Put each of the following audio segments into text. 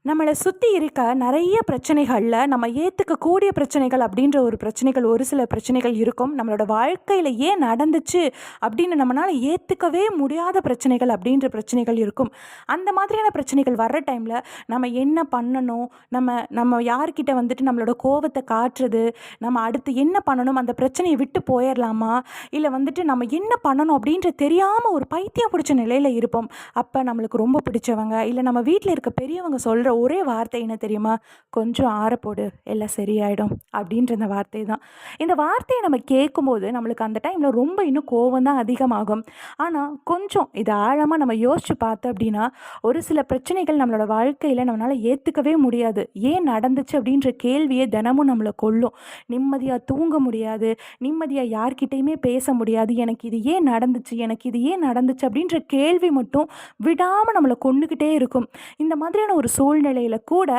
நம்மளை சுற்றி இருக்க நிறைய பிரச்சனைகளில் நம்ம ஏற்றுக்கக்கூடிய பிரச்சனைகள் அப்படின்ற ஒரு பிரச்சனைகள் ஒரு சில பிரச்சனைகள் இருக்கும். நம்மளோட வாழ்க்கையில் ஏன் நடந்துச்சு அப்படின்னு நம்மளால் ஏற்றுக்கவே முடியாத பிரச்சனைகள் அப்படின்ற பிரச்சனைகள் இருக்கும். அந்த மாதிரியான பிரச்சனைகள் வர்ற டைமில் நம்ம என்ன பண்ணணும், நம்ம நம்ம யார்கிட்ட வந்துட்டு நம்மளோட கோவத்தை காட்டுறது, நம்ம அடுத்து என்ன பண்ணணும், அந்த பிரச்சனையை விட்டு போயிடலாமா, இல்லை வந்துட்டு நம்ம என்ன பண்ணணும் அப்படின்ற தெரியாமல் ஒரு பைத்தியம் பிடிச்ச நிலையில் இருப்போம். அப்போ நம்மளுக்கு ரொம்ப பிடிச்சவங்க இல்லை நம்ம வீட்டில் இருக்க பெரியவங்க சொல்கிற ஒரே வார்த்தை என்ன தெரியுமா? கொஞ்சம் ஆறப்போடு எல்லாம் சரியாயிடும் அப்படின்ற இந்த வார்த்தை தான். இந்த வார்த்தையை நம்ம கேட்கும்போது நம்மளுக்கு அந்த டைமில் ரொம்ப இன்னும் கோவம் தான் அதிகமாகும். ஆனால் கொஞ்சம் இதை ஆழமாக நம்ம யோசிச்சு பார்த்தோம் அப்படின்னா ஒரு சில பிரச்சனைகள் நம்மளோட வாழ்க்கையில் நம்மளால் ஏற்றுக்கவே முடியாது. ஏன் நடந்துச்சு அப்படின்ற கேள்வியே தினமும் நம்மளை கொல்லும். நிம்மதியாக தூங்க முடியாது, நிம்மதியாக யார்கிட்டையுமே பேச முடியாது. எனக்கு இது ஏன் நடந்துச்சு, எனக்கு இது ஏன் நடந்துச்சு அப்படின்ற கேள்வி மட்டும் விடாமல் நம்மளை கொண்டுக்கிட்டே இருக்கும். இந்த மாதிரியான ஒரு சூழ்நிலையில் கூட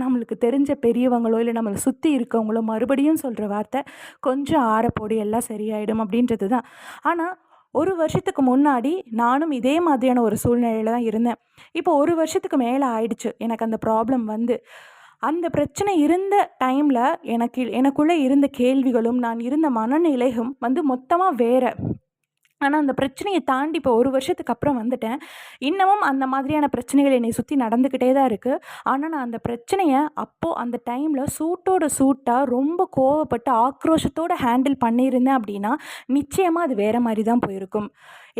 நம்மளுக்கு தெரிஞ்ச பெரியவங்களோ இல்லை நம்மளை சுற்றி இருக்கவங்களோ மறுபடியும் சொல்கிற வார்த்தை கொஞ்சம் ஆறப்போடு எல்லாம் சரியாயிடும் அப்படின்றது தான். ஆனால் ஒரு வருஷத்துக்கு முன்னாடி நானும் இதே மாதிரியான ஒரு சூழ்நிலையில் தான் இருந்தேன். இப்போ ஒரு வருஷத்துக்கு மேலே ஆயிடுச்சு எனக்கு அந்த ப்ராப்ளம் வந்து. அந்த பிரச்சனை இருந்த டைமில் எனக்குள்ளே இருந்த கேள்விகளும் நான் இருந்த மனநிலையும் வந்து மொத்தமாக வேறு. ஆனால் அந்த பிரச்சனையை தாண்டி இப்போ ஒரு வருஷத்துக்கு அப்புறம் வந்துட்டேன். இன்னமும் அந்த மாதிரியான பிரச்சனைகள் என்னை சுற்றி நடந்துக்கிட்டே தான் இருக்குது. ஆனால் நான் அந்த பிரச்சனையை அப்போது அந்த டைமில் சூட்டோட சூட்டாக ரொம்ப கோவப்பட்டு ஆக்ரோஷத்தோடு ஹேண்டில் பண்ணியிருந்தேன் அப்படின்னா நிச்சயமாக அது வேறு மாதிரி தான் போயிருக்கும்.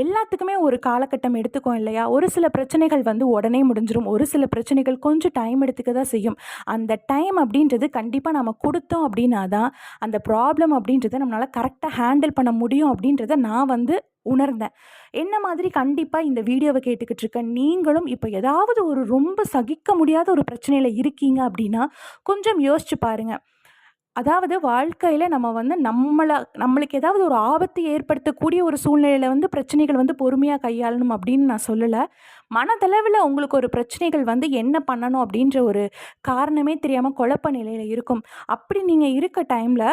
எல்லாத்துக்குமே ஒரு காலகட்டம் எடுத்துக்கும் இல்லையா? ஒரு சில பிரச்சனைகள் வந்து உடனே முடிஞ்சிடும், ஒரு சில பிரச்சனைகள் கொஞ்சம் டைம் எடுத்துக்க தான் செய்யும். அந்த டைம் அப்படின்றது கண்டிப்பாக நம்ம கொடுத்தோம் அப்படின்னா தான் அந்த ப்ராப்ளம் அப்படின்றத நம்மளால் கரெக்டாக ஹேண்டில் பண்ண முடியும் அப்படின்றத நான் வந்து உணர்ந்தேன். என்ன மாதிரி கண்டிப்பாக இந்த வீடியோவை கேட்டுக்கிட்டு இருக்க நீங்களும் இப்போ ஏதாவது ஒரு ரொம்ப சகிக்க முடியாத ஒரு பிரச்சனையில் இருக்கீங்க அப்படின்னா கொஞ்சம் யோசிச்சு பாருங்கள். அதாவது வாழ்க்கையில் நம்ம வந்து நம்மளுக்கு ஏதாவது ஒரு ஆபத்து ஏற்படுத்தக்கூடிய ஒரு சூழ்நிலையில் வந்து பிரச்சனைகள் வந்து பொறுமையாக கையாளணும் அப்படின்னு நான் சொல்லலை. மனதளவில் உங்களுக்கு ஒரு பிரச்சனைகள் வந்து என்ன பண்ணணும் அப்படின்ற ஒரு காரணமே தெரியாமல் குழப்ப நிலையில் இருக்கும். அப்படி நீங்கள் இருக்க டைமில்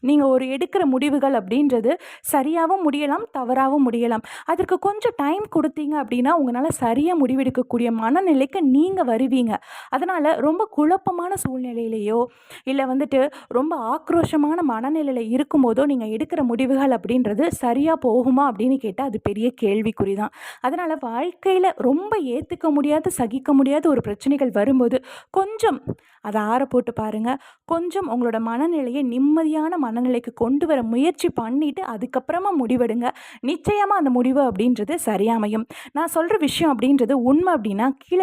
நீங்கள் ஒரு எடுக்கிற முடிவுகள் அப்படின்றது சரியாகவும் முடியலாம், தவறாகவும் முடியலாம். அதற்கு கொஞ்சம் டைம் கொடுத்தீங்க அப்படின்னா உங்களால் சரியாக முடிவெடுக்கக்கூடிய மனநிலைக்கு நீங்கள் வருவீங்க. அதனால் ரொம்ப குழப்பமான சூழ்நிலையிலையோ இல்லை வந்துட்டு ரொம்ப ஆக்ரோஷமான மனநிலையில் இருக்கும்போதோ நீங்கள் எடுக்கிற முடிவுகள் அப்படின்றது சரியாக போகுமா அப்படின்னு கேட்டால் அது பெரிய கேள்விக்குறி தான். அதனால் வாழ்க்கையில் ரொம்ப ஏற்றுக்க முடியாத சகிக்க முடியாத ஒரு பிரச்சனைகள் வரும்போது கொஞ்சம் அதை ஆற போட்டு பாருங்கள். கொஞ்சம் உங்களோட மனநிலையை நிம்மதியான மனநிலைக்கு கொண்டு வர முயற்சி பண்ணிவிட்டு அதுக்கப்புறமா முடிவெடுங்க. நிச்சயமாக அந்த முடிவு அப்படின்றது சரியாமையும். நான் சொல்கிற விஷயம் அப்படின்றது உண்மை அப்படின்னா கீழே